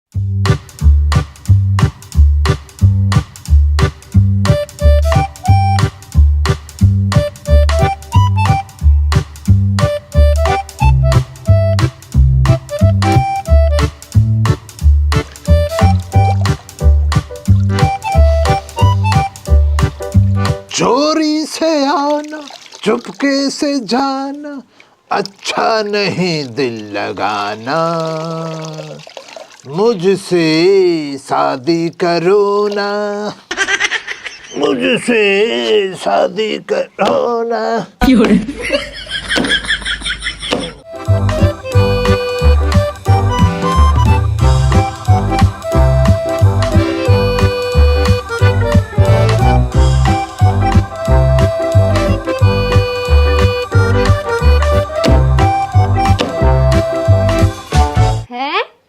चोरी से आना चुपके से जाना अच्छा नहीं दिल लगाना, मुझसे शादी करो ना, मुझसे शादी करो ना।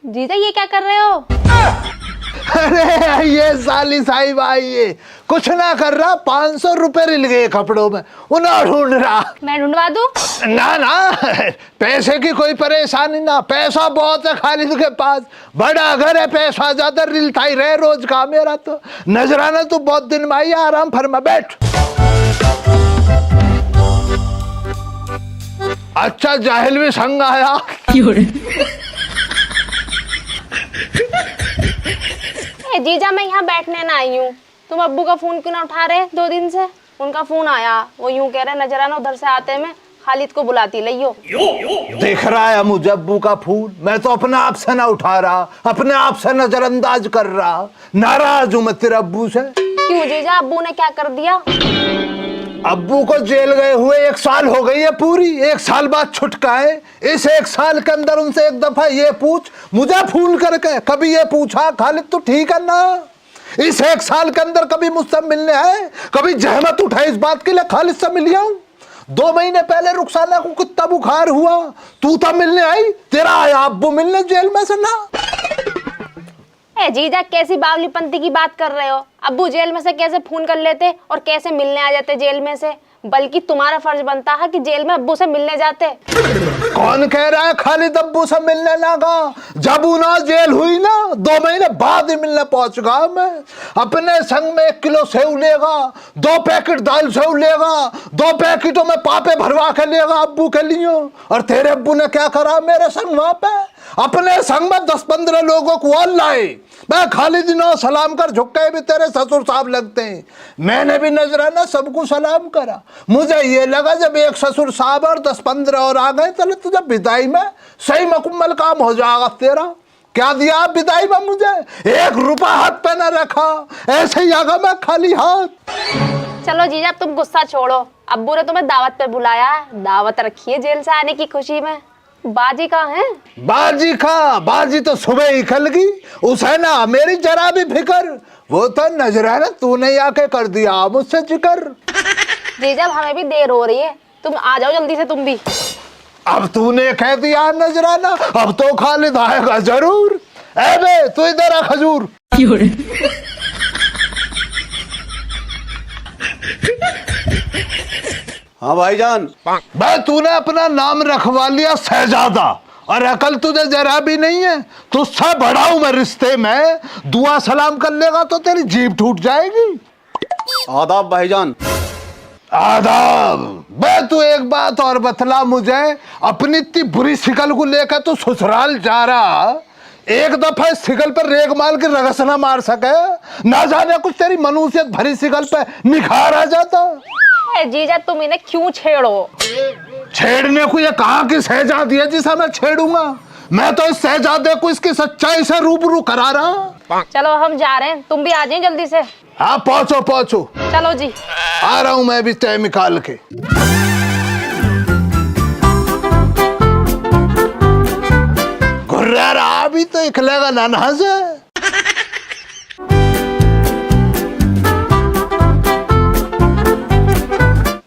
जीजा ये क्या कर रहे हो? अरे ये साली साहिब आई है, कुछ ना कर रहा, 500 रुपए रिल गए कपड़ों में, उन्हें ढूंढ रहा। मैं ढूंढवा दूं? ना ना, पैसे की कोई परेशानी ना, पैसा बहुत है खालिद के पास, बड़ा घर है, पैसा ज्यादा रिलता ही रहे रोज का। मेरा तो नजराना तू बहुत दिन में आई, आराम फरमा बैठ। अच्छा जाहिल भी संग आया। जीजा मैं यहाँ बैठने ना आई हूँ, तुम अब्बू का फोन क्यों ना उठा रहे? 2 दिन से उनका फोन आया, वो यूं कह रहे नजराना उधर से आते में खालिद को बुलाती लियो। देख रहा है मुझे अब्बू का फोन, मैं तो अपने आप से ना उठा रहा, अपने आप से नजरअंदाज कर रहा। नाराज हूं मैं तेरे अब्बू से। क्यों जीजा, अब्बू ने क्या कर दिया? अब्बू को जेल गए हुए 1 साल हो गई है पूरी, 1 साल बाद छुटका है। इस 1 साल के अंदर उनसे एक दफा ये पूछ, मुझे फोन करके कभी ये पूछा खालिद तू ठीक है ना? इस 1 साल के अंदर कभी मुझसे मिलने आए, कभी जहमत उठाई इस बात के लिए खालिद से मिल जाऊं? 2 महीने पहले रुखसाना को कितना बुखार हुआ, तू तो मिलने आई, तेरा आया अब्बू मिलने जेल में से ना। जीजा कैसी बावलीपंती की बात कर रहे हो? अब्बू जेल में से कैसे फोन कर लेते और कैसे मिलने आ जाते जेल में से? बल्कि तुम्हारा फर्ज बनता है कि जेल में अब्बू से मिलने जाते। कौन कह रहा है खालिद अब्बू से मिलने ना गा? जब ना जेल हुई ना 2 महीने बाद ही मिलने पहुंच गया मैं। अपने संग में 1 किलो सेव लेगा, 2 पैकेट दाल सेव लेगा, 2 पैकेटों में पापे भरवा के लेगा अब्बू के लिए। और तेरे अब्बू ने क्या करा मेरे संग वहां पे? अपने संग में 10-15 लोगों को और लाए। मैं खालिद ने सलाम कर झुके भी तेरे ससुर साहब लगते हैं। मैंने भी नजराना सबको सलाम करा। मुझे ये लगा जब एक ससुर साहब और 10-15 और आ गए चलो तुझे विदाई में सही मुकम्मल काम हो जाएगा तेरा। क्या दिया आप विदाई में मुझे? 1 रुपया हाथ पे न रखा, ऐसे ही आगा मैं खाली हाथ। चलो जीजा तुम गुस्सा छोड़ो, अब्बू ने तुम्हें दावत पे बुलाया, दावत रखी है जेल से आने की खुशी में। बाजी कहाँ है? बाजी का बाजी तो सुबह ही खल गई, उसे ना मेरी जरा भी फिकर, वो तो नजराना तूने आके कर दिया मुझसे जिक्र। जीजा हमें भी देर हो रही है, तुम आ जाओ जल्दी से तुम भी। अब तूने कह दिया नजराना, अब तो खालिद आएगा जरूर। ए बे तू इधर आ खजूर। हाँ भाईजान। भाई तूने अपना नाम रखवा लिया शहजादा, और अकल तुझे जरा भी नहीं है। तुझसे बड़ा हूं मैं रिश्ते में, दुआ सलाम कर लेगा तो तेरी जीभ टूट जाएगी। आदाब भाईजान। आदाब। बे तू एक बात और बतला मुझे, अपनी इतनी बुरी शिकल को लेकर तू ससुराल जा रहा, एक दफा शिकल पर रेग माल के रगस ना मार सके? ना जाने कुछ तेरी मनुष्यत भरी शिकल पे निखार आ जाता। जीजा तुम इन्हें क्यों छेड़ो? छेड़ने को ये कहाँ की शहजादी है जिसे मैं छेड़ूंगा? मैं तो इस शहजादे को इसकी सच्चाई से रूबरू करा रहा। चलो हम जा रहे हैं, तुम भी आ जाइए जल्दी से। हाँ पहुंचो पहुंचो। चलो जी आ रहा हूं मैं भी टाइम निकाल के। घुर्रा रहा भी तो इकलेगा नाना से।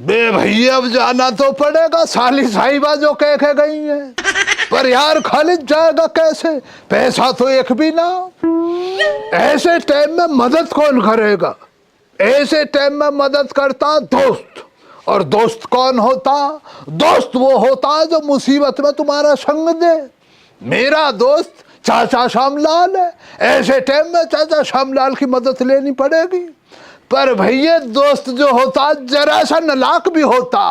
बे भैया अब जाना तो पड़ेगा, साली साहिबा जो कह के गई है। पर यार खालिद जाएगा कैसे? पैसा तो एक भी ना। ऐसे टाइम में मदद कौन करेगा? ऐसे टाइम में मदद करता दोस्त। और दोस्त कौन होता? दोस्त वो होता जो मुसीबत में तुम्हारा संग दे। मेरा दोस्त चाचा श्यामलाल है। ऐसे टाइम में चाचा श्यामलाल की मदद लेनी पड़ेगी। पर भैया दोस्त जो होता जरा सा नालायक भी होता,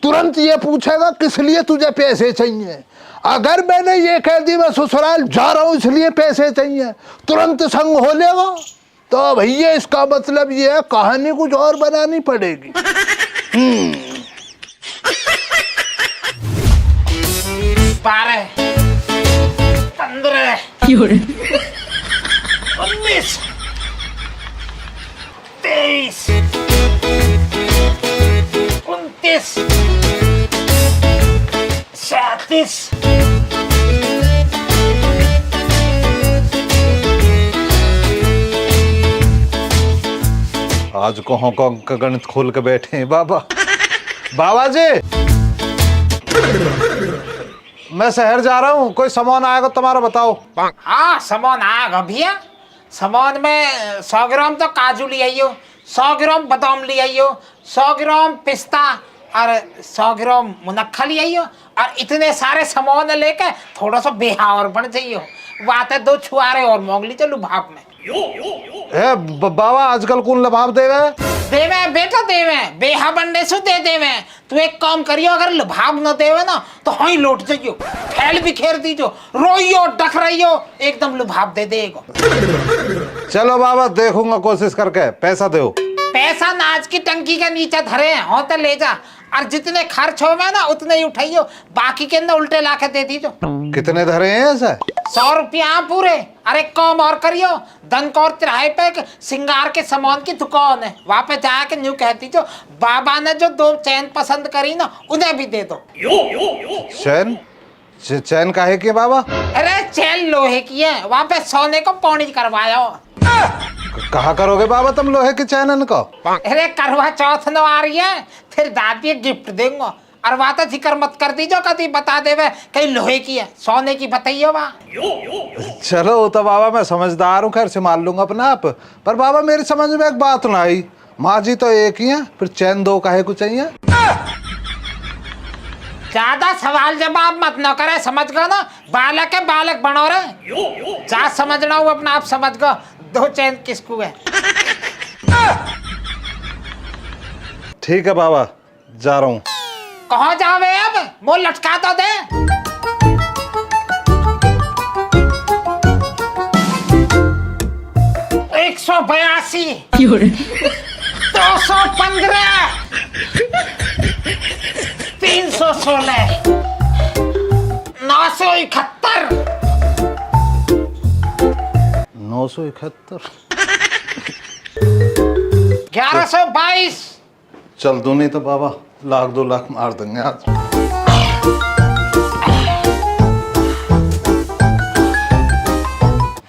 तुरंत ये पूछेगा किस लिए तुझे पैसे चाहिए। अगर मैंने ये कह दी मैं ससुराल जा रहा हूं इसलिए पैसे चाहिए, तुरंत संग हो लेगा। तो भैया इसका मतलब ये है कहानी कुछ और बनानी पड़ेगी। 12 15 19 23 29 37 आज को हांगकांग का गणित खोल के बैठे हैं बाबा। बाबा जी मैं शहर जा रहा हूँ, कोई सामान आएगा तुम्हारा बताओ। हाँ सामान आएगा भैया। सामान में 100 ग्राम तो काजू ले आइयो, 100 ग्राम बादाम ले आइयो, 100 ग्राम पिस्ता और 100 ग्राम मुनक्खा ले आइयो। और इतने सारे सामान लेके थोड़ा सा बेहा और बन जाइयो। बात है 2 छुआरे और मोंग ली चलो भाप में। बाबा आजकल कौन लभाव देवे? देवे बेटा देवे, बेहा बनने से दे देवे। तू एक काम करियो, अगर लभाव न देवे ना तो हाँ लौट जाइयो, फैल बिखेर दीजो, रोइयो डक रहियो, एकदम लभाव दे देगा। चलो बाबा देखूंगा कोशिश करके, पैसा दो। पैसा नाच की टंकी के नीचे धरे हैं, हो तो ले जा। और जितने खर्च होवे ना उतने ही उठाइयो, बाकी के अंदर उल्टे लाके दे दीजो। कितने धरे हैं ऐसा? 100 रुपया पूरे। अरे काम और करियो, दनकौर तिराहे पे एक सिंगार के सामान की दुकान है, वहां पे जाके न्यू कहती जो बाबा ने जो 2 चैन पसंद करी ना उन्हें भी दे दो। चैन? चैन काहे की बाबा? अरे चैन लोहे की है, वहां पे सोने को पौनी करवाया। कहा करोगे बाबा तुम लोहे की चैन को? अरे करवा चौथ न आ रही है, फिर दादी गिफ्ट देंगे। और बात जिक्र मत कर दीजो, कभी बता देवे कहीं लोहे की है, सोने की बताइयो वहाँ। चलो तो बाबा मैं समझदार हूँ, खैर से मान लूंगा अपना आप। पर बाबा मेरी समझ में एक बात ना आई, माँ जी तो एक ही है, फिर चैन 2 काहे को चाहिए? ज्यादा सवाल जवाब मत न करे, समझ गो ना, बालक है बालक बनो रहे। जा समझना हूँ अपना आप समझ गो, 2 चैन किसको है। ठीक है बाबा जा रहा हूँ। कहाँ जावे अब, मुँह लटका तो दे। एक 182 215 316 971 971 1122। चल दो, नहीं तो बाबा 1,00,000 2 लाख मार देंगे आज।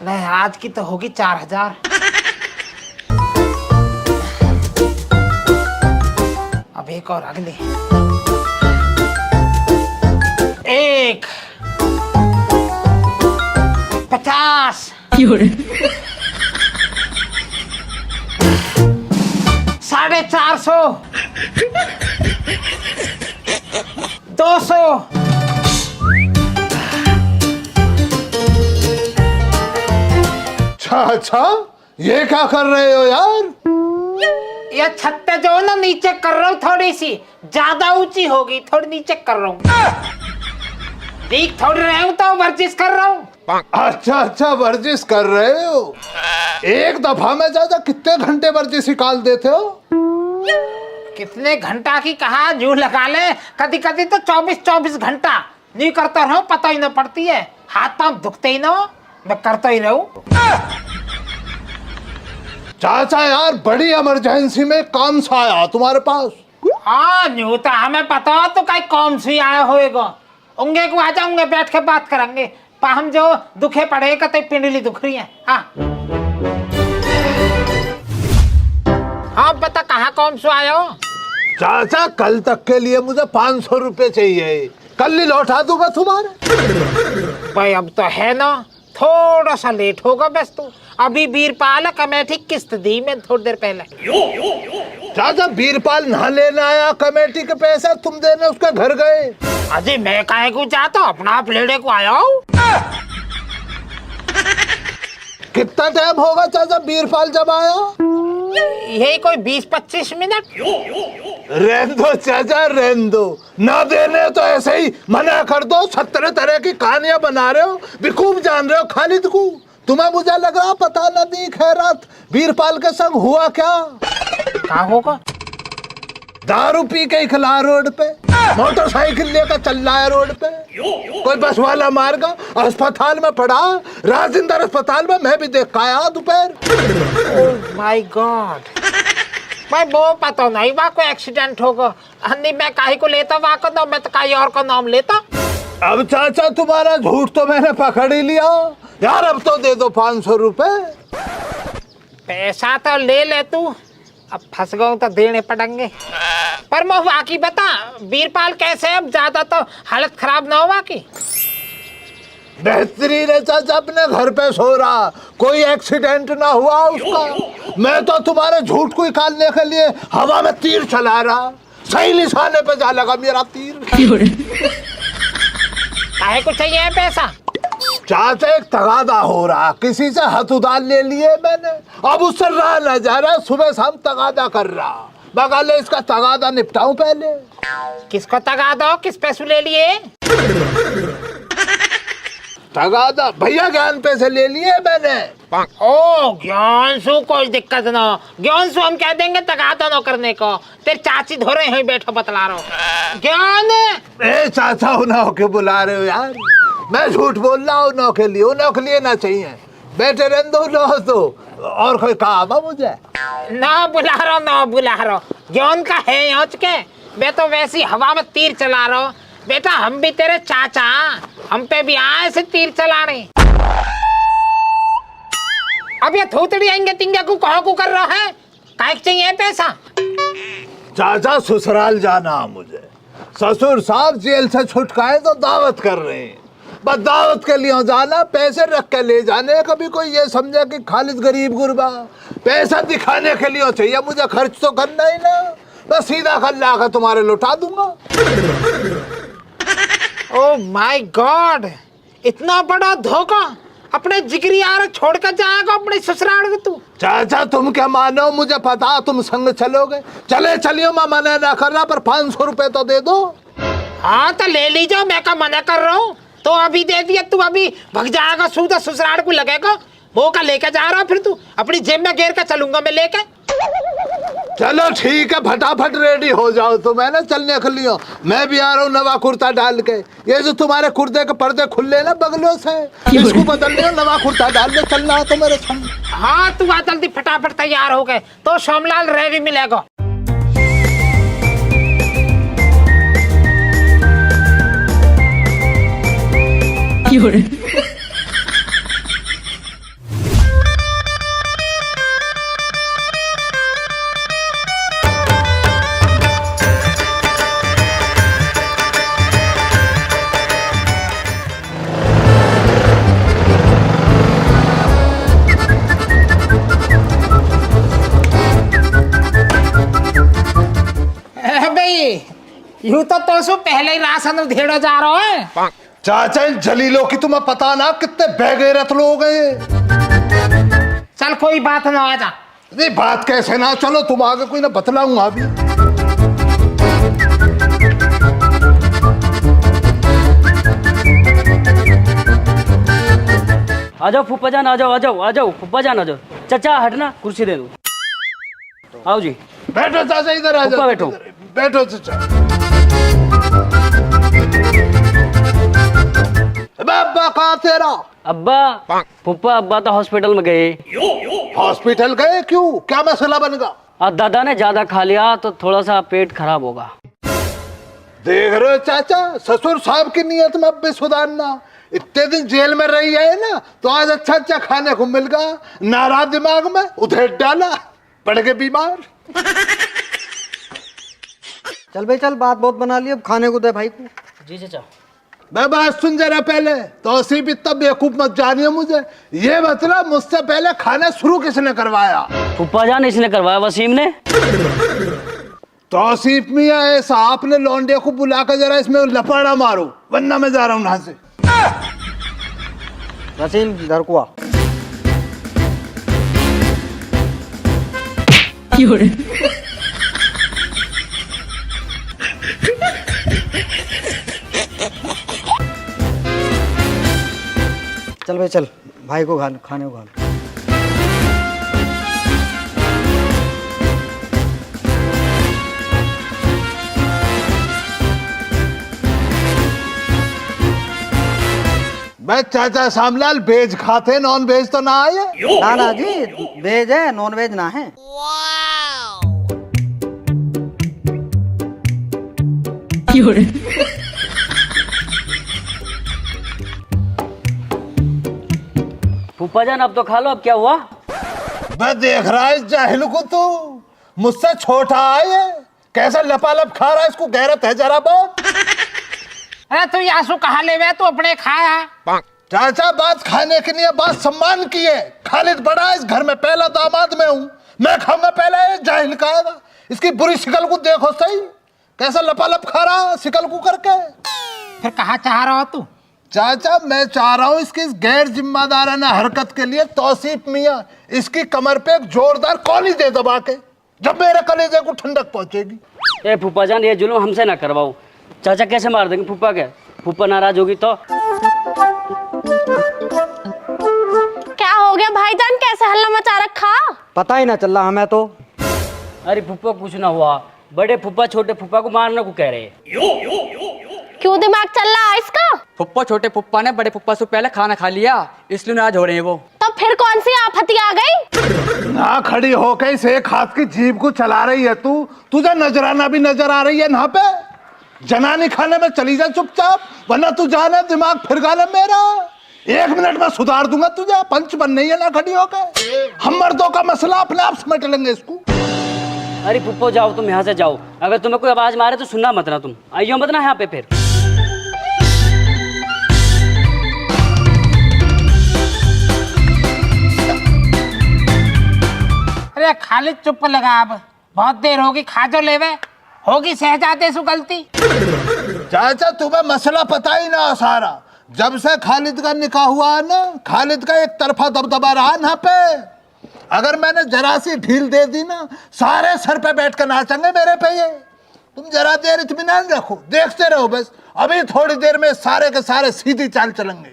नहीं आज की तो होगी 4000। अब एक और अगली 1 50 450 200 अच्छा ये क्या कर रहे हो यार? ये छत पे जो है ना नीचे कर रहा हूँ, थोड़ी सी ज्यादा ऊंची होगी, थोड़ी नीचे कर रहा हूँ। देख थोड़ी रहे हूँ तो वर्जिश कर रहा हूँ। अच्छा वर्जिश कर रहे हो। एक दफा में ज्यादा कितने घंटे वर्जिश निकाल देते हो? कितने घंटा की कहा, जू लगा ले, कभी कभी तो 24 घंटा नहीं करता रहूं, पता ही ना पड़ती है, हाथ पांव दुखते ही ना, मैं करता ही रहूं। चाचा यार बड़ी इमरजेंसी में काम सा आया तुम्हारे पास। हाँ न्यू तो हमें पता हो, तो कहीं कौन सी आया होएगा। उंगे को आ जाऊंगे, बैठ के बात करेंगे। पर हम जो दुखे पड़ेगा तो पिंडली दुख रही है। हाँ बता कहाँ कौन सा आया हो? चाचा कल तक के लिए मुझे 500 रुपए चाहिए, कल ही लौटा दूंगा तुम्हारे। भाई अब तो है ना, थोड़ा सा लेट होगा बस। तू अभी बीरपाल कमेटी किस्त दी मैं थोड़ी देर पहले। चाचा बीरपाल ना लेना आया कमेटी के पैसा, तुम देने उसके घर गए। अजी मैं काहे को जाता, अपना आप लेने को आया हूँ। कितना टाइम होगा चाचा बीरपाल जब आया? यही कोई 20-25 मिनट। रहने दो चाचा, रहने दो। ना देने तो ऐसे ही मना कर दो। 17 तरह की कहानियां बना रहे हो, बेवकूफ जान रहे हो खालिद को। तुम्हें मुझे लगा पता न दी खैरात बीरपाल के संग हुआ क्या? क्या होगा? दारू पी के खिला रोड पे, मोटरसाइकिल लेकर चल रहा है रोड पे, कोई बस वाला मार गया, अस्पताल में पड़ा, राजेंद्र अस्पताल में मैं भी देख के आया दोपहर। माय गॉड, मैं वो पता नहीं वा कोई एक्सीडेंट होगा। अन्नी मैं काहे को लेता वा को ना, मैं तो काहे और का नाम लेता। अब चाचा तुम्हारा झूठ तो मैंने पकड़ ही लिया यार, अब तो दे दो 500 रुपए। पैसा तो ले ले तू, अब फंस गया तो देने पड़ेंगे। पर मैं बाकी बता, बीरपाल कैसे? अब ज्यादा तो हालत खराब ना हुआ की? बेहतरीन है चाचा, अपने घर पे सो रहा, कोई एक्सीडेंट ना हुआ उसका। मैं तो तुम्हारे झूठ को निकालने के लिए हवा में तीर चला रहा, सही निशाने पे जा लगा मेरा तीर। काहे को चाहिए पैसा? चाचा एक तगादा हो रहा, किसी से हाथ उधार ले लिए मैंने, अब उससे रहा न जा रहा, सुबह शाम तगादा कर रहा। बगाले इसका तगादा निपटाऊं पहले। किसको तगादा हो? किस पैसे ले लिए? तगादा भैया ज्ञान पे से ले लिए मैंने। ओ ज्ञानसु, कोई दिक्कत ना हो। ज्ञानसु हम कह देंगे तगादा न करने को। तेरे चाची धोरे हैं बैठो बतला रहा हूँ। ज्ञान ए चाचा उन्हों के बुला रहे हो यार, मैं झूठ बोल रहा हूँ। उन्हों के लिए ना चाहिए, बेटे रहने दो तो और कोई काम है मुझे? ना बुला रहा ज्ञान का है यहाँ के। मैं तो वैसी हवा में तीर चला रहा हूँ बेटा, हम भी तेरे चाचा, हम पे भी आए से तीर चलाने। अब ये थोतड़ी आएंगे तिंगे को कहाँ को कर रहा है? काहे चाहिए पैसा? चाचा ससुराल जाना मुझे, ससुर साहब जेल से छुटकाए तो दावत कर रहे हैं, बस दावत के लिए जाना, पैसे रख के ले जाने। कभी कोई ये समझे कि खालिद गरीब गुरबा, पैसा दिखाने के लिए चाहिए मुझे, खर्च तो करना ही ना, बस सीधा कर ला कर तुम्हारे लौटा दूंगा। ओह माय गॉड, इतना बड़ा धोखा! अपने जिगरी यार छोड़ कर जाएगा अपने ससुराल को तू? चाचा तुम क्या मानो, मुझे पता तुम संग चलोगे, चलियो, मैं मना ना कर रहा, पर 500 रुपए तो दे दो। हाँ तो ले लीजिए, मैं क्या मना कर रहा हूँ? तो अभी दे दिया, तू अभी भग जाएगा, सूदा ससुराल को लगेगा। वो का लेके जा रहा, फिर तू अपनी जेब में घेर के चलूंगा मैं लेके। चलो ठीक है, फटाफट रेडी हो जाओ तो मैं ना चलने के लिए मैं भी आ रहा हूँ नवा कुर्ता डाल के। ये जो तुम्हारे कुर्ते के पर्दे खुले ना बगलों से, इसको बदल लियो, नवा कुर्ता डाल के चलना है तो मेरे संग। हाँ तू आ जल्दी, फटाफट तैयार हो गए तो सोमलाल रेडी मिलेगा। यूं तो पहले ही राशन उधेड़ा जा रहा है। चाचा इन जलीलों की तुम्हें पता ना कितने बेगैरत लोग हैं। चल कोई बात ना, आ जा। नहीं बात कैसे ना, चलो तुम आगे कोई ना बतलाऊंगा अभी। आ जाओ फूफा जान, आ जाओ फूफा जान, आ जाओ। चाचा हटना, कुर्सी दे दो। आओ जी बैठो चाचा, इधर आ जाओ। बैठो बैठो चाचा। अब्बा कहाँ तेरा? अब्बा फूफा अब्बा तो हॉस्पिटल में गए। हॉस्पिटल गए क्यों, क्या मसला बन गया? और दादा ने ज्यादा खा लिया तो थोड़ा सा पेट खराब होगा। देख रहे हो चाचा, ससुर साहब की नीयत में अब भी सुधारना। इतने दिन जेल में रही है ना, तो आज अच्छा अच्छा खाने को मिल गया, नाराज दिमाग में उधेड़ डाला, पड़ गए बीमार। चल भाई चल, बात बहुत बना ली, अब खाने को दे भाई को। जी चाचा। मैं बात सुन जरा पहले, तौसीफ इतना बेवकूफ मत जानिए मुझे, ये मतलब मुझसे पहले खाना शुरू किसने करवाया? फूफा जान इसने करवाया, वसीम ने। तौसीफ मियाँ ऐसा आपने लौंडे को बुला कर जरा इसमें लपाड़ा मारो, वरना मैं जा रहा हूँ यहाँ से। वसीम घर को आ। चल भाई चल, भाई को खाने को खा। मैं चाचा श्यामलाल वेज खाते, नॉन वेज तो ना आए। ना ना जी, वेज है, नॉन वेज ना है। फूफा जान अब तो खा लो, अब क्या हुआ? मैं देख रहा है जाहिल को, तू मुझसे छोटा है, कैसा लपालप खा रहा है, इसको गैरत है जरा बहुत। अरे तू यासु कहा ले वे, तू अपने खाया। चाचा बात खाने की नहीं है, बात सम्मान की है। खालिद बड़ा है इस घर में, पहला दामाद मैं हूँ, मैं खाऊंगा पहले, जाहिल खाएगा। इसकी बुरी शिकल को देखो सही, कैसा लपालप खा रहा शिकल को करके। फिर कहा चाह रहा हो तू? चाचा मैं चाह रहा हूँ इसकी इस गैर जिम्मेदाराना हरकत के लिए तौसीफ मियाँ इसकी कमर पे एक जोरदार कौली दे दबा के, जब मेरे कलेजे को ठंडक पहुंचेगी। ए फूफा जान, ये जुल्म हमसे ना करवाओ। चाचा कैसे मार देंगे फूफा के? फूफा नाराज होगी तो? क्या हो गया भाईजान, कैसे हल्ला मचा रखा? पता ही ना चल रहा हमें तो। अरे फूफा कुछ ना हुआ, बड़े फूफा छोटे फूफा को मारने को कह रहे हैं। क्यों दिमाग चल रहा है इसका? फुप्पा छोटे फुप्पा ने बड़े फुप्पा से पहले खाना खा लिया, इसलिए नाराज हो रहे हैं वो। तो फिर कौन सी आफती आ गई? ना खड़ी होके इस एक हाथ की जीभ को चला रही है तू, तुझे नजराना भी नजर आ रही है ना पे? जनानी खाने में चली जा चुपचाप, वरना तू जाना दिमाग फिर गाना मेरा। 1 मिनट में सुधार दूंगा तुझे, पंच बन नहीं है ना खड़ी होके। हम मर्दों का मसला अपने आप समेट लेंगे इसको। अरे फूफा जाओ, तुम यहाँ से जाओ, अगर तुम्हें कोई आवाज मारे तो सुनना मत ना, तुम आइयो मत ना यहाँ पे फिर। अरे खालिद चुप लगा, अब बहुत देर होगी, खा जो लेवे, होगी शहजादे सु गलती। चाचा तुम्हें मसला पता ही ना सारा, जब से खालिद का निकाह हुआ है ना, खालिद का एक तरफा दबदबा रहा ना पे। अगर मैंने जरा सी ढील दे दी ना, सारे सर पे बैठ कर नाचेंगे मेरे पे ये। तुम जरा देर इत्मीनान रखो, देखते रहो बस, अभी थोड़ी देर में सारे के सारे सीधी चाल चलेंगे।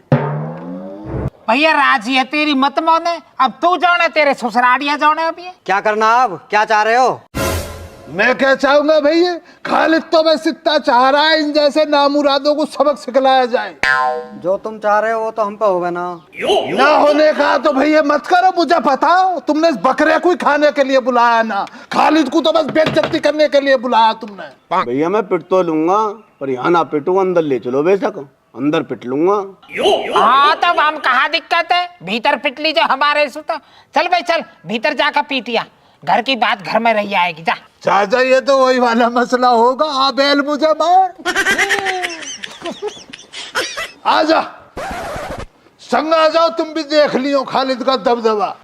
भैया राजी है तेरी मत मोने, अब तू जाने तेरे ससुरालिया जाने। अभी क्या करना अब, क्या चाह रहे हो? मैं क्या चाहूंगा भैया, खालिद तो बस इतना चाह रहा है इन जैसे नामुरादों को सबक सिखलाया जाए। जो तुम चाह रहे हो वो तो हम पे होगा ना। ना होने का तो भैया मत करो, मुझे पता, तुमने इस बकरे को ही खाने के लिए बुलाया ना, खालिद को तो बस बेइज्जती करने के लिए बुलाया तुमने। भैया मैं पिट तो लूंगा, पर यहाँ ना पिटू, अंदर ले चलो बेशक, अंदर पिट लूंगा। हाँ तब हम कहा दिक्कत है, भीतर पिट लीजिए हमारे से तो। चल भाई चल, भीतर जाकर पीटिया, घर की बात घर में रही आएगी, जा। चाचा ये तो वही वाला मसला होगा, आबेल मुझे मार। आजा संग आ जाओ, तुम भी देख लियो खालिद का दबदबा।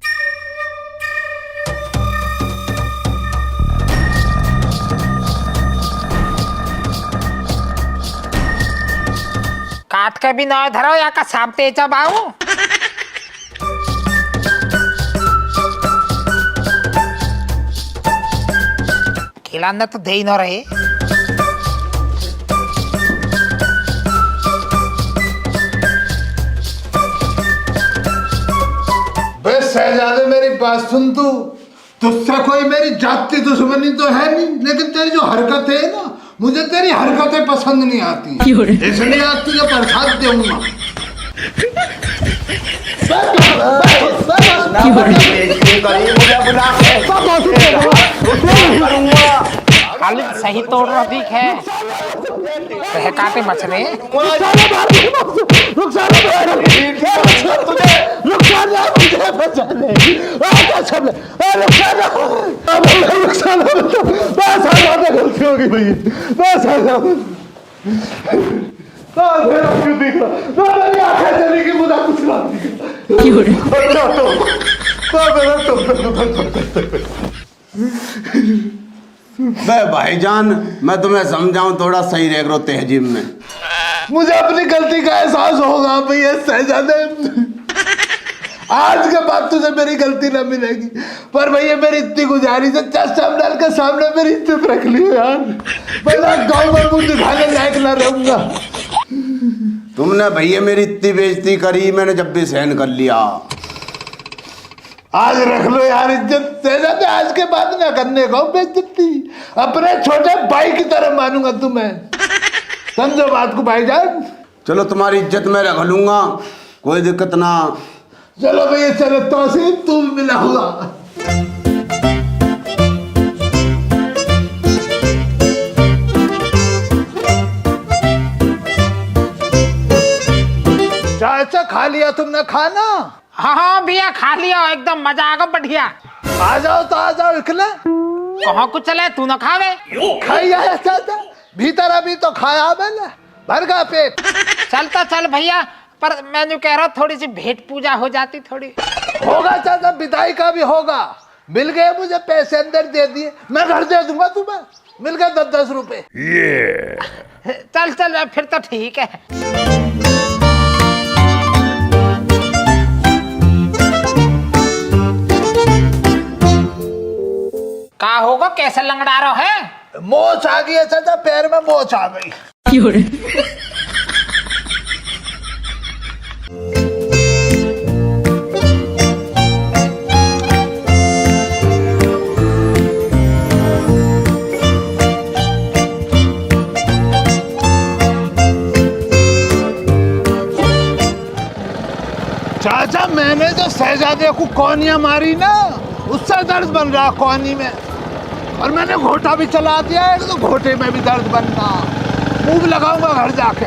काट के भी ना धरो या का सांप तेजा बाऊ। खिलाना तो दे ही ना रहे। बे शहजादे मेरी बात सुन, तू तुझसे कोई मेरी जाति दुश्मनी तो है नहीं, लेकिन तेरी जो हरकत है ना, मुझे तेरी हरकतें पसंद नहीं आती, इसलिए आज तुझे प्रसाद दूंगा। खालिद सही तोड़ रहा दिख है, काटे मछले। गलती होगी भैया, चली गई, मुझे कुछ भाईजान मैं तुम्हें समझाऊं, थोड़ा सही रह करो तहजीब में। मुझे अपनी गलती का एहसास होगा भैया शहजादे, आज के बाद तुझे मेरी गलती ना मिलेगी, पर भैया मेरी इतनी गुजारिश है, चश्मा डाल के सामने मेरी इज्जत रख लियो यार, वरना गाँव में मुझे दिखाने लायक ना रहूंगा। तुमने भैया मेरी इतनी बेइज्जती करी, मैंने जब भी सहन कर लिया। आज रख लो यार इज्जत, से आज के बाद ना करने को बेइज्जती, अपने छोटे भाई की तरह मानूंगा तुम्हें, समझो बात को भाईजान। चलो तुम्हारी इज्जत मैं रख लूंगा, कोई दिक्कत ना। चलो भैया चलो, तौसीफ तू भी मिला हुआ। चाचा खा लिया तुमने खाना? हाँ हाँ भैया खा लिया, एकदम मजा आ गया, बढ़िया। आ जाओ तो आ जाओ, इकले कहाँ कुछ चले, तू न खावे? खाई आया चाचा, भीतर अभी तो खाया मैंने, भर गया पेट। चलता चल भैया, पर मैं जो कह रहा थोड़ी सी भेंट पूजा हो जाती थोड़ी। होगा चाचा, विदाई का भी होगा। मिल गए मुझे पैसे, अंदर दे दिए, मैं घर दे दूंगा तुम्हें, मिल गए 10-10 रुपए। चल चल फिर तो ठीक है। का होगा, कैसे लंगड़ा रहो है? मोच आ गई है चाचा, पैर में मोच आ गई। चाचा मैंने जो शहजादे को कौनियां मारी ना, उससे दर्द बन रहा कौनी में, और मैंने घोटा भी चला दिया है, तो घोटे में भी दर्द बनना, मुंह भी लगाऊंगा घर जाके।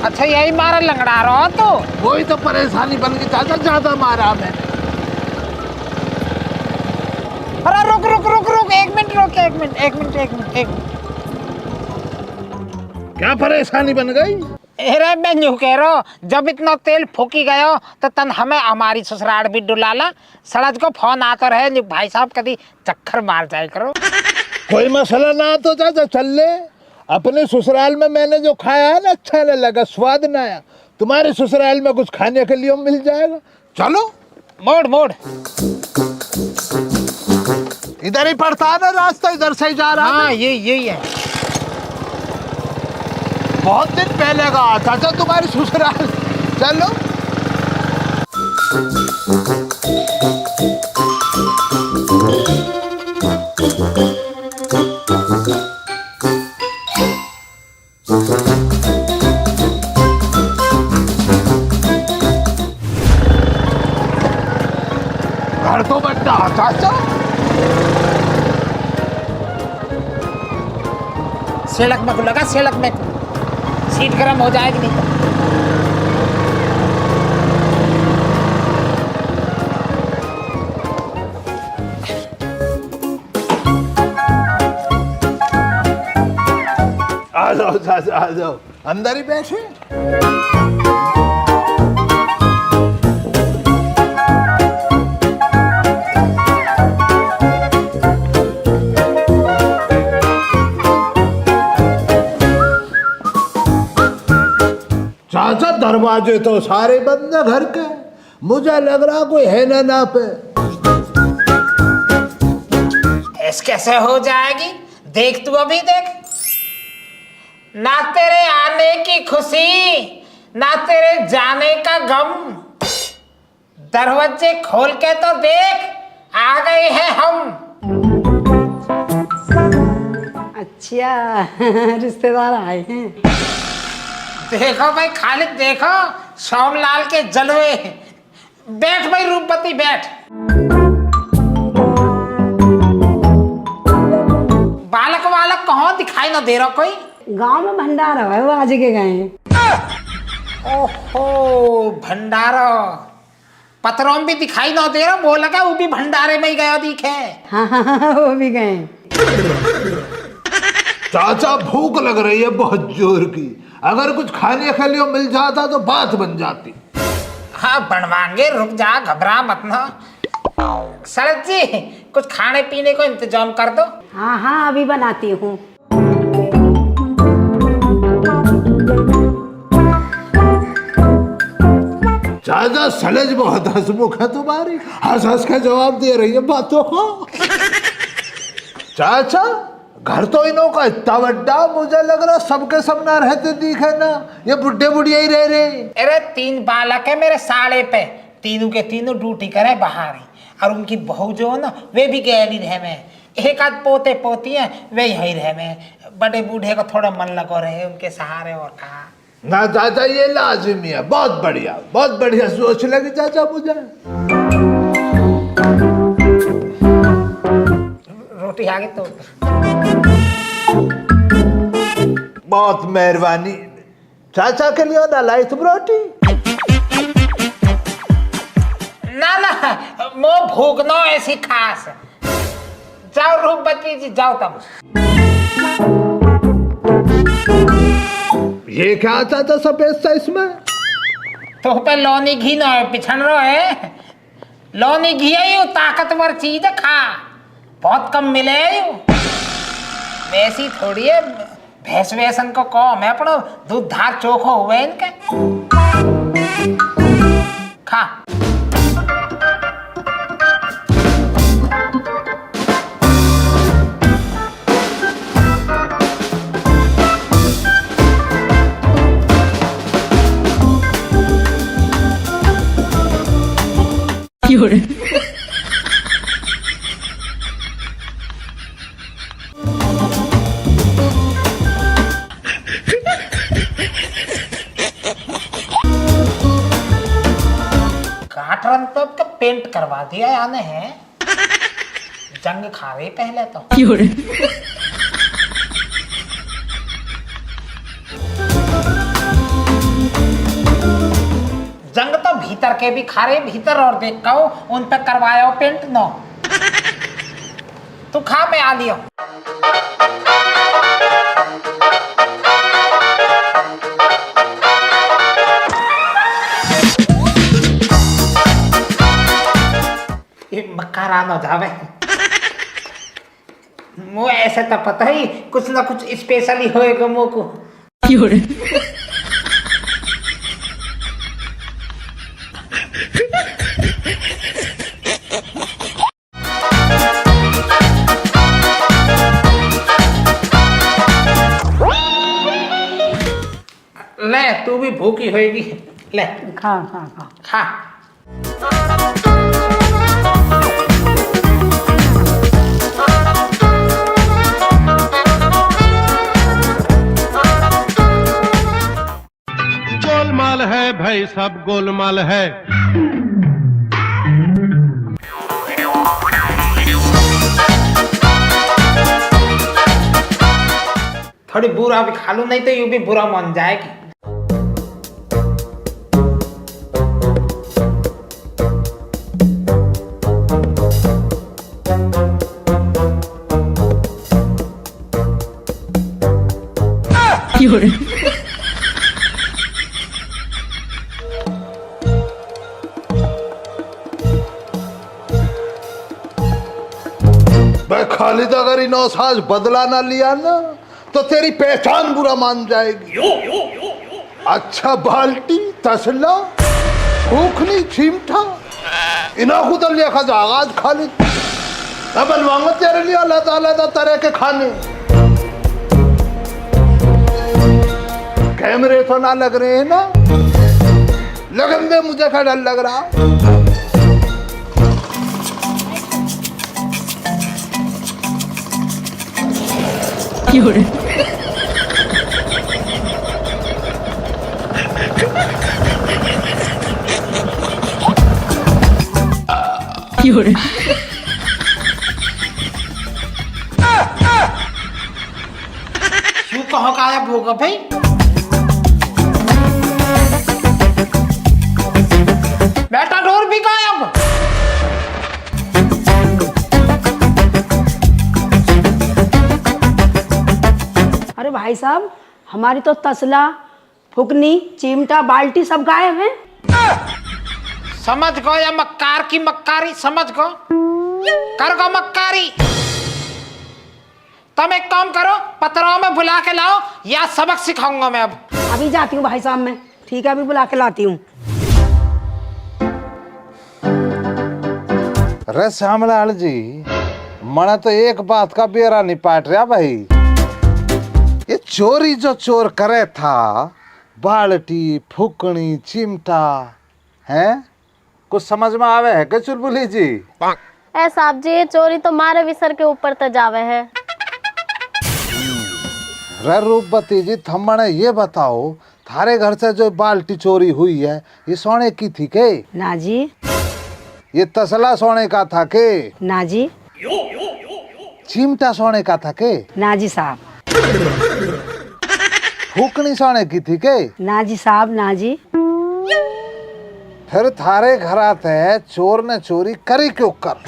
अच्छा यही मारा लंगड़ा रहो तो? वही तो परेशानी बन गई चाचा, ज्यादा मारा मैंने। अरे रुक रुक रुक रुक, एक मिनट रुक, एक मिनट। क्या परेशानी बन गई? अरे मैं यूं कह रहा हूँ, जब इतना तेल फूकी गयो तो तन हमें हमारी ससुराल भी डुलाला। सड़क को फोन आता रहे, भाई साहब कभी चक्कर मार जाए करो। कोई मसला ना तो चाचा चल ले, अपने ससुराल में मैंने जो खाया है ना, अच्छा नहीं लगा, स्वाद ना आया, तुम्हारे ससुराल में कुछ खाने के लिए मिल जाएगा, चलो। मोड़ मोड़ इधर ही पड़ता है ना रास्ता, इधर से ही जा रहा है। हाँ यही है। बहुत दिन पहले का चाचा तुम्हारी ससुराल, चलो। घर तो बड़ा चाचा, सड़क में लगा, सड़क में सीट गर्म हो जाएगी नहीं तो। आ जाओ चाचा आ जाओ, अंदर ही बैठे। चाचा दरवाजे तो सारे बंद है घर के, मुझे लग रहा कोई है ना पे। ऐसे कैसे हो जाएगी, देख तू अभी देख, ना तेरे आने की खुशी ना तेरे जाने का गम, दरवाजे खोल के तो देख, आ गए हैं हम। अच्छा रिश्तेदार आए हैं। देखो भाई खालिद, देखो सोमलाल के जलवे। बैठ भाई रूपवती बैठ। बालक वालक कहाँ दिखाई ना दे रहा कोई? गांव में भंडारा है, वो आज के गए हैं। ओहो भंडारा, पत्रों भी दिखाई ना दे रहा, वो लगा वो भी भंडारे में ही गया दिखे। हाँ वो भी गए। चाचा भूख लग रही है बहुत जोर की, अगर कुछ खाने के लिए मिल जाता तो बात बन जाती। हाँ बनवाएंगे, रुक जा, घबरा मत ना। शरद जी कुछ खाने पीने को इंतजाम कर दो। हाँ हाँ अभी बनाती हूँ। चाचा सलज बहुत हंसमुख है तुम्हारी, हंस हंस के जवाब दे रही है बातों को। चाचा घर तो इन्हों का इतना बड़ा, मुझे लग रहा सबके सब ना रहते दिखे ना, ये बुढ़े बुढ़िया ही रह रहे। अरे 3 बालक है मेरे साड़े पे, तीनों के तीनों ड्यूटी करे बाहर ही, और उनकी बहू जो है ना वे भी गैली रहे में, एक आध पोते पोती है वे यही रहे में, बड़े बूढ़े को थोड़ा मन लगो रहे उनके सहारे। और कहा ना चाचा ये लाजमी है, बहुत बढ़िया सोच लगी चाचा मुझे। रोटी आगे तो बहुत मेहरबानी चाचा के लिए ना लाई तुम रोटी। ना मो भूखनो ऐसी खास, जाओ रूप बच्ची जी जाओ तब। ये क्या चाचा सफेद सा इसमें? तो पे लौनी घी ना पिछड़ रहा है, लौनी घी है ताकतवर चीज है, खा बहुत कम मिले है यू, वैसी थोड़ी है भैंस वैसन को कौम है अपना दूध धार चोखो हुए इनके, खा। गाठरन तो आपका पेंट करवा दिया याने है, जंग खा रही पहले तो। जंग तो भीतर के भी खा रहे, भीतर और देख का उन पे करवाया पेंट नो, तू खा मैं आ लियो। मक्का रान हो जावे, मुझे ऐसे तो पता ही कुछ ना कुछ स्पेशल ही होएगा मुझ को। ले तू भी भूखी होएगी, ले खा खा खा। खा। गोलमाल है भाई सब गोलमाल है। थोड़ी बुरा भी खा लूं, नहीं तो यूं भी बुरा मन जाएगी। मैं खालिद अगर इन साज बदला ना लिया ना तो तेरी पहचान बुरा मान जाएगी। अच्छा बाल्टी तसला भूखनी चिमटा इना खुद लिखा जाएगा आज खालिद, मैं बनवाऊंगा तेरे लिए अलग तरह के खाने। कैमरे तो ना लग रहे हैं ना, लगन दे, मुझे क्या डर लग रहा। क्यों कहो गायब होगा भाई? बेटा डोर भी गायब। अरे भाई साहब, हमारी तो तसला, फुकनी, चिमटा, बाल्टी सब गायब हैं। समझ गो या मक्कार की मक्कारी, समझ गो, कर गो मक्कारी। तुम एक काम करो, पतराओं में बुला के लाओ या सबक सिखाऊंगा मैं अब। अभी जाती हूँ भाई साहब, मैं ठीक है, अभी बुला के लाती हूँ। अरे श्यामलाल जी, मना तो एक बात का बेरा नहीं पाट रहा भाई। ये चोरी जो चोर करे था, बाल्टी, फुकनी, चिमटा, हैं कुछ समझ में आवे है क्या चुलबुली जी? ए साहब जी, ये चोरी तो मारे भी सर के ऊपर तो जावे है। रे रूपवती जी, थम्मने ये बताओ, थारे घर से जो बाल्टी चोरी हुई है, ये सोने की थी के? ना जी, ये तसला सोने का था के? ना जी, चिमटा सोने का था के? ना जी साहब, फूकनी सोने की थी के? ना जी साहब, ना जी। फिर थारे घर आते चोर ने चोरी करी क्यों कर?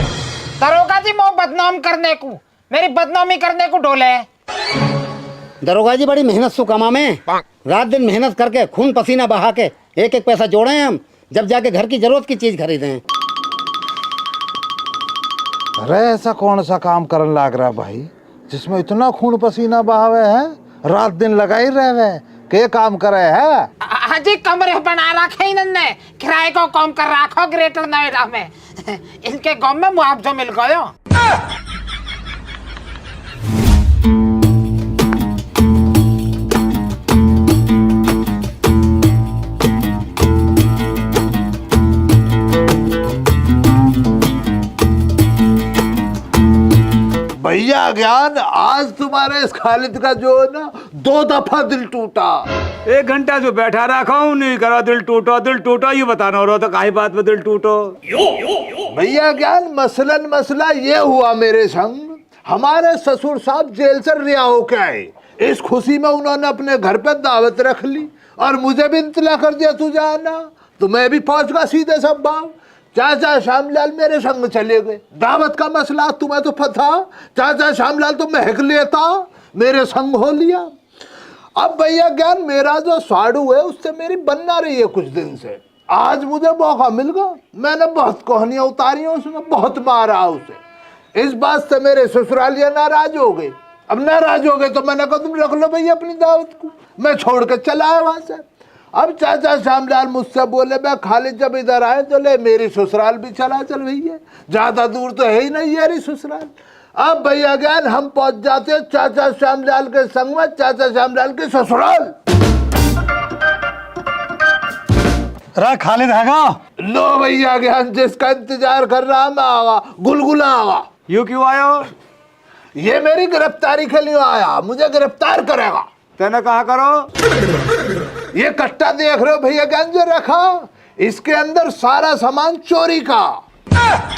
दरोगा जी, मो बदनाम करने को, मेरी बदनामी करने को डोले। दरोगा जी बड़ी मेहनत से कमा में, रात दिन मेहनत करके खून पसीना बहा के एक एक पैसा जोड़े हैं हम, जब जाके घर की जरूरत की चीज खरीदे हैं। अरे ऐसा कौन सा काम करने लग रहा भाई जिसमें इतना खून पसीना बहावे है, रात दिन लगा ही रहे के काम करे है? हाँ जी, कमरे बना रखे इन्होंने, किराए को कम कर रखो ग्रेटर नोएडा में। इनके गांव में मुआवजा मिल गयो। भैया ज्ञान, आज तुम्हारे इस खालिद का जो है ना 2 दफा दिल टूटा। 1 घंटा जो बैठा रखा हूँ, नहीं करा दिल टूटा ये बताना हो रहा था, काहे बात में दिल टूटो? भैया ज्ञान, मसला ये हुआ मेरे संग, हमारे ससुर साहब जेल से रिहा होके आए। इस खुशी में उन्होंने अपने घर पे दावत रख ली और मुझे भी इंतला कर दिया तू जाना, तो मैं भी पहुंच गया सीधे सब बाव। चाचा श्यामलाल मेरे संग चले गए। दावत का मसला तुम्हें तो पता, चाचा श्यामलाल तो महक लेता, मेरे संग हो लिया। अब भैया ज्ञान, मेरा जो साड़ू है उससे मेरी बनना रही है कुछ दिन से। आज मुझे मौका मिल गया, मैंने बहुत कहानियां उतारी हैं उसमें, बहुत मारा उसे। इस बात से मेरे ससुरालिया नाराज हो गए। अब नाराज हो गए तो मैंने कहा तुम रख लो भैया अपनी दावत को, मैं छोड़ के चला आया वहां से। अब चाचा श्यामलाल मुझसे बोले, मैं खालिद जब इधर आए तो ले मेरी ससुराल भी चला चल भैया, ज्यादा दूर तो है ही नहीं यारी ससुराल। अब भैया ज्ञान, हम पहुंच जाते हैं चाचा श्यामलाल के संग में चाचा श्यामलाल के ससुराल। खालिद हैगा? लो भैया ज्ञान, जिसका इंतजार कर रहा मैं आगा, गुलगुला आगा। यू क्यों आयो? ये मेरी गिरफ्तारी के लिए आया, मुझे गिरफ्तार करेगा। तेने कहा करो? ये कट्टा देख रहे हो भैया ज्ञान जो रखा, इसके अंदर सारा सामान चोरी का।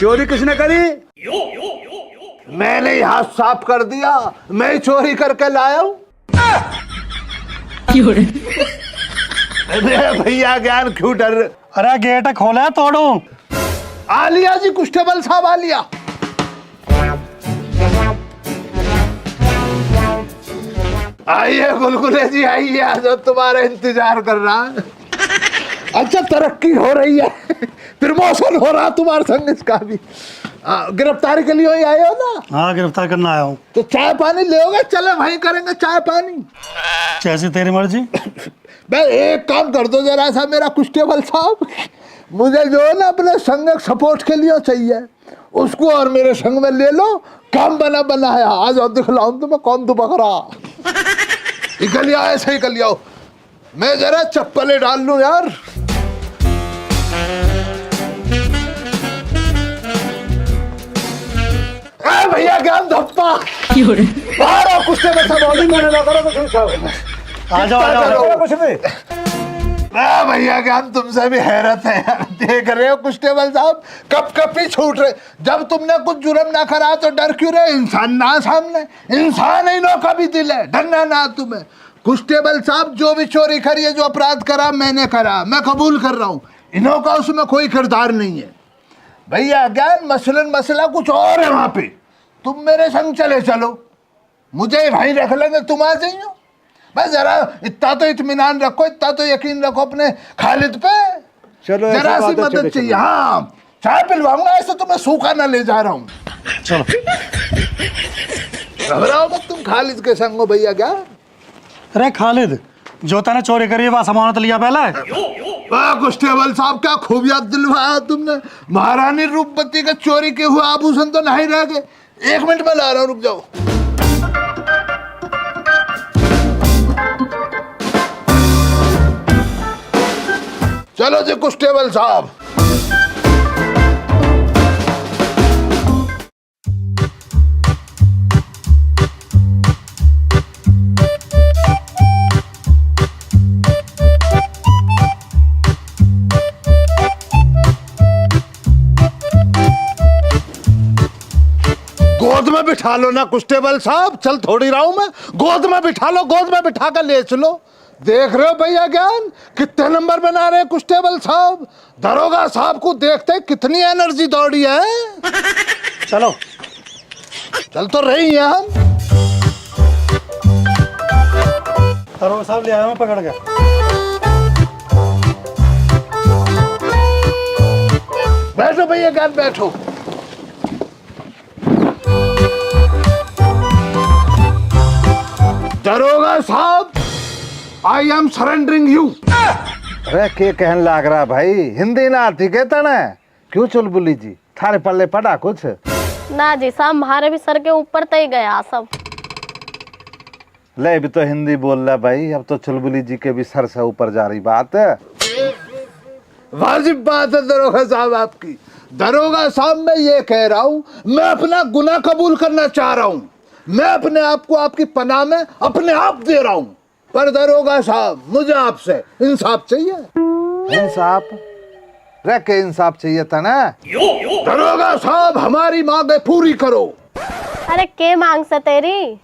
चोरी किसने करी? मैंने ही हाथ साफ कर दिया, मैं चोरी करके लाया हूं। भैया ज्ञान क्यों डर? अरे गेट खोला तोड़ू। आलिया जी, कांस्टेबल साहब आलिया। आइए गुलगुले जी, आइए, जो तुम्हारा इंतजार कर रहा है। अच्छा, तरक्की हो रही है, प्रमोशन हो रहा तुम्हारे संग इसका भी। गिरफ्तारी के लिए ही आए हो ना? हाँ, गिरफ्तार करना आया हूँ। तो चाय पानी लेओगे? चले वहीं करेंगे चाय पानी। जैसे तेरी मर्जी। भाई एक काम कर दो जरा सा मेरा कांस्टेबल साहब, मुझे जो है ना अपने संग सपोर्ट के लिए चाहिए, उसको और मेरे संग में ले लो, काम बना बनाया। आज और दिखलाऊं तुम्हें कौन तो बकरा। निकल आओ, ऐसे ही निकल आओ, मैं जरा चप्पलें डाल लूं यार। भैया ज्ञान धप्पा कुछ ना करो कुछ। आ जाओ कुछ भी। भैया ज्ञान, तुमसे भी हैरत है यार, देख रहे हो कांस्टेबल साहब कब ही छूट रहे। जब तुमने कुछ जुर्म ना करा तो डर क्यों रहे? इंसान ना सामने, इंसान ही नो का भी दिल है, डरना ना तुम्हें। कांस्टेबल साहब, जो भी चोरी करी है, जो अपराध करा मैंने करा, मैं कबूल कर रहा हूँ, इन्हों का उसमें कोई किरदार नहीं है। भैया ज्ञान, मसला कुछ और है वहां पे, तुम मेरे संग चले चलो, मुझे वहीं रख लेंगे, तुम आ जाइयो। बस जरा इतना तो इत्मीनान रखो, इतना तो यकीन रखो अपने खालिद पे। चलो, जरा सी मदद चाहिए। हाँ, चाय पिलवाऊंगा, ऐसे तो मैं सूखा ना ले जा रहा हूँ। चलो, घबराओ मत, तुम खालिद के संग हो भैया। क्या? अरे खालिद, जो तने चोरी करी है वह सामान तो लिया पहले? कांस्टेबल साहब, क्या खूब याद दिलवाया तुमने। महारानी रूपवती के चोरी के हुए आभूषण तो नहीं रह गए। 1 मिनट में ला रहा हूं, रुक जाओ। चलो जी कांस्टेबल साहब। गोद में बिठा लो ना कांस्टेबल साहब, चल थोड़ी रहा हूं मैं। गोद में बिठा लो, गोद में बिठा कर ले चलो। देख रहे हो भैया ज्ञान, कितने नंबर बना रहे हैं कांस्टेबल साहब। दरोगा साहब को देखते कितनी एनर्जी दौड़ी है। चलो, चल तो रही है हम। दरोगा साहब ले आया हूं पकड़ के। बैठो भैया ज्ञान, बैठो। दरोगा साहब, आई एम सरेंडरिंग यू। अरे के कहन लाग रहा भाई, हिंदी ना आती कहता ना। क्यों चुलबुली जी, थारे पल्ले पड़ा कुछ? ना जी साहब, हमारे भी सर के ऊपर तय गया सब। ले भी तो हिंदी बोल रहा भाई, अब तो चुलबुली जी के भी सर से ऊपर जा रही बात है। वाजिब बात है दरोगा साहब आपकी। दरोगा साहब, मैं ये कह रहा हूं, मैं अपना गुनाह कबूल करना चाह रहा हूं। मैं अपने आप को आपकी पनाह में अपने आप दे रहा हूं। पर दरोगा साहब, मुझे आपसे इंसाफ चाहिए। इंसाफ? रे के इंसाफ चाहिए था ना। दरोगा साहब, हमारी मांगे पूरी करो। अरे के मांग से तेरी?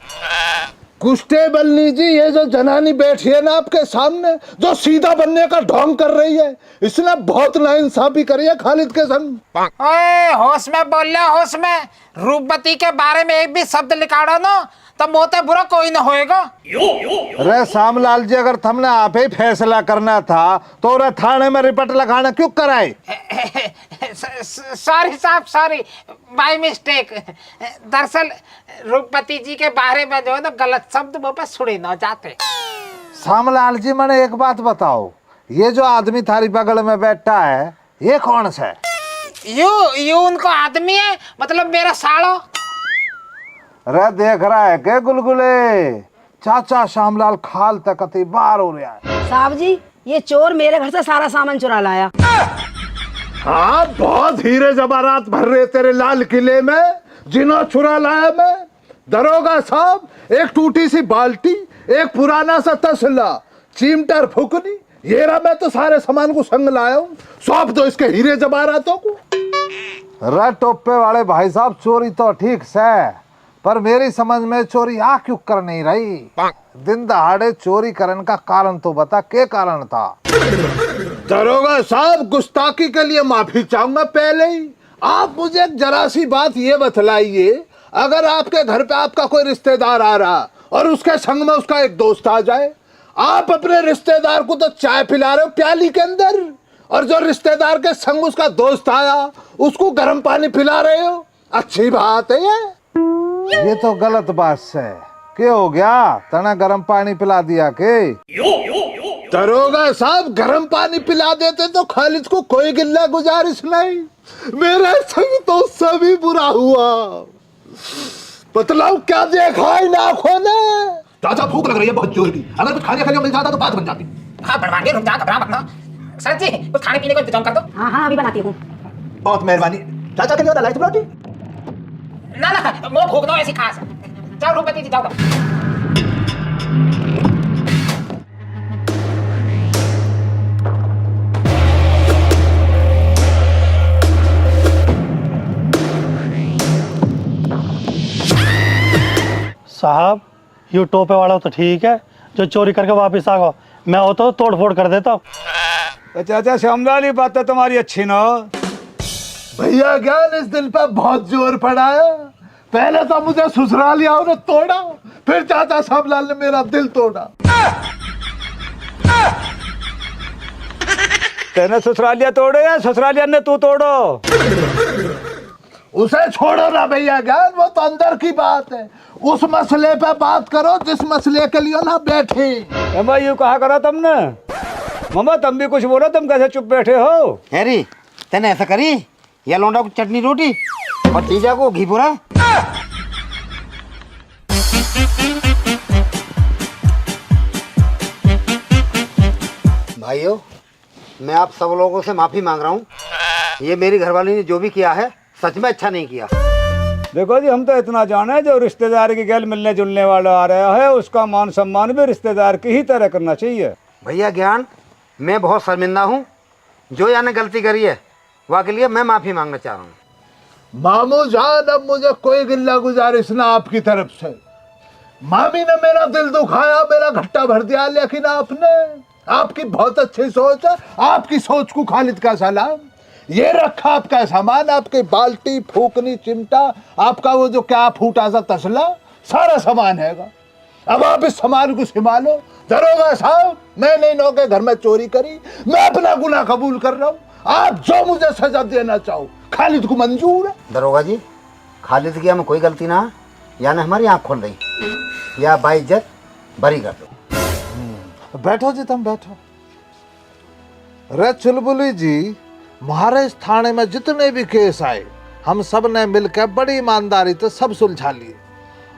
कांस्टेबलनी जी, ये जो जनानी बैठी है ना आपके सामने, जो सीधा बनने का ढोंग कर रही है, इसने बहुत नाइंसाफी करी है खालिद के संग। ओए होश में बोल ले, होश में। रूपवती के बारे में एक भी शब्द निकालो ना तो मोते बुरा कोई ना होएगा। अरे श्यामलाल जी, अगर तुमने आप ही फैसला करना था तो रे थाने में रिपोर्ट लगाना क्यों कराए? सॉरी साहब, सॉरी, बाय मिस्टेक। दरअसल रूपवती जी के बारे में जो है ना गलत शब्द वो पे सुने ना जाते। श्यामलाल जी, मैंने एक बात बताओ, ये जो आदमी थारी बगल में बैठा है, ये कौन सा है? यू उनको आदमी है, मतलब मेरा सालो। अरे देख रहा है के गुलगुले, चाचा श्यामलाल खाल तक अति बार हो रहा है। साहब जी, ये चोर मेरे घर से सारा सामान चुरा लाया। हाँ, बहुत हीरे जवाहरात भर रहे तेरे लाल किले में, जिन्हों चुरा लाया मैं। दरोगा साहब, एक टूटी सी बाल्टी, एक पुराना सा तसला, चिमटा, फुकनी, ये रहा। मैं तो सारे सामान को संग लाया हूँ। सौंप दो इसके हीरे जवाहरातों को। अरे टोपे वाले भाई साहब, चोरी तो ठीक से, पर मेरी समझ में चोरी आ क्यों कर नहीं रही? दिन दहाड़े चोरी करने का कारण तो बता, के कारण था? दरोगा साहब, गुस्ताखी के लिए माफी चाहूंगा पहले ही। आप मुझे एक जरा सी बात ये बतलाइए, अगर आपके घर पे आपका कोई रिश्तेदार आ रहा और उसके संग में उसका एक दोस्त आ जाए, आप अपने रिश्तेदार को तो चाय पिला रहे हो प्याली के अंदर, और जो रिश्तेदार के संग उसका दोस्त आया उसको गर्म पानी पिला रहे हो। अच्छी बात है ये तो गलत बात है। क्या हो गया, तना गर्म पानी पिला दिया के? दरोगा साहब, गर्म पानी पिला देते तो खालिद को कोई गिल्ला गुजारिश नहीं। मेरे संग तो सभी बुरा हुआ। बतलाओ क्या देखा इन आंखों ने? चाचा, भूख लग रही है बहुत जोर की, अगर कुछ खाने खाने मिल जाता तो बात बन जाती। हाँ बनवाएंगे, रुक जा, घबरा मत ना। सर जी, कुछ खाने पीने का इंतजाम कर दो। हाँ हाँ, अभी बनाती हूँ। बहुत मेहरबानी। चाचा के लिए लाइट रोटी? ना ना, वो भूख ना ऐसी खास। जाओ रूपवती जी, जाओ। साहब, यू टोपे वाला तो ठीक है, जो चोरी करके वापस आ गो। मैं हो तो तोड़ फोड़ कर देता। चाचा श्यामलाल, ये बात तो तुम्हारी अच्छी ना। भैया ज्ञान, इस दिल पे बहुत जोर पड़ा है। पहले तो मुझे ससुरालिया ने तोड़ा, फिर चाचा श्यामलाल ने मेरा दिल तोड़ा। तेने ससुरालिया तोड़े या ससुरालिया ने तू तोड़ो? उसे छोड़ो ना भैया ज्ञान, वो तो अंदर की बात है। उस मसले पे बात करो जिस मसले के लिए ना बैठे। भाई, यू कहा करा तुमने? मामा तुम भी कुछ बोलो, तुम कैसे चुप बैठे हो? हैरी तेने ऐसा करी, या लौंडा को चटनी रोटी और जीजा को घी पूरा। भाइयों, मैं आप सब लोगों से माफी मांग रहा हूँ। ये मेरी घरवाली ने जो भी किया है सच में अच्छा नहीं किया। देखो जी, हम तो इतना जाने, जो रिश्तेदार की गैल मिलने जुलने वाला आ रहा है उसका मान सम्मान भी रिश्तेदार की ही तरह करना चाहिए। भैया ज्ञान, मैं बहुत शर्मिंदा हूँ। जो याने गलती करी है वह के लिए मैं माफी मांगना चाह रहा हूँ। मामू जान, अब मुझे कोई गिल्ला गुजारिश ना आपकी तरफ से। मामी ने मेरा दिल दुखाया, मेरा घट्टा भर दिया, लेकिन आपकी बहुत अच्छी सोच है। आपकी सोच को खालिद का सलाम। ये रखा आपका सामान, आपकी बाल्टी, फूकनी, चिमटा, आपका वो जो क्या फूटा सा तसला, सारा सामान हैगा। अब आप इस सामान को संभालो। दरोगा साहब, मैंने इन के घर में चोरी करी, मैं अपना गुनाह कबूल कर रहा हूँ। आप जो मुझे सजा देना चाहो खालिद को मंजूर है। दरोगा जी, खालिद की हमें कोई गलती ना, यानी हमारी आँख खोल रही, या बाइज्जत बरी कर दो। बैठो जी, तुम बैठो। रे चुलबुली जी, हमारे इस थाने में जितने भी केस आए हम सब ने मिलकर बड़ी ईमानदारी से सब सुलझा लिए।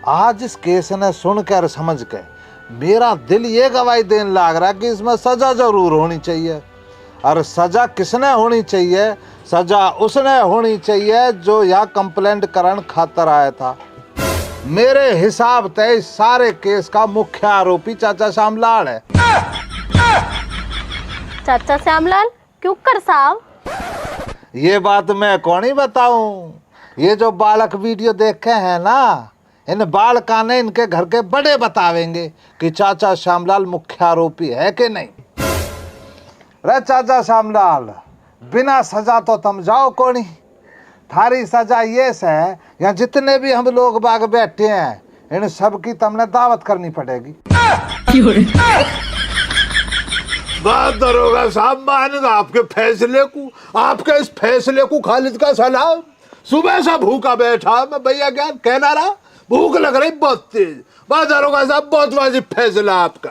आज इस केस ने सुनकर समझ के मेरा दिल ये गवाही देने लग रहा कि इसमें सजा जरूर होनी चाहिए। और सजा किसने होनी चाहिए? सजा उसने होनी चाहिए जो यह कंप्लेंट करन खातर आया था। मेरे हिसाब से इस सारे केस का मुख्य आरोपी चाचा श्यामलाल है। चाचा श्यामलाल क्यों कर साहब? ये बात मैं कौन ही बताऊं। ये जो बालक वीडियो देखे हैं ना, इन बालका ने इनके घर के बड़े बतावेंगे कि चाचा श्यामलाल मुख्य आरोपी है कि नहीं। रे चाचा श्यामलाल, बिना सजा तो तुम जाओ कोनी। थारी सजा ये से, यहाँ जितने भी हम लोग बाग बैठे हैं इन सब की तुमने दावत करनी पड़ेगी। बात दरोगा साहब, मानेगा आपके फैसले को, आपके इस फैसले को खालिद का सलाम। सुबह से भूखा बैठा मैं, भैया ज्ञान कहना रहा, भूख लग रही बहुत तेज। बात दरोगा साहब, बहुत वाजिब फैसला आपका।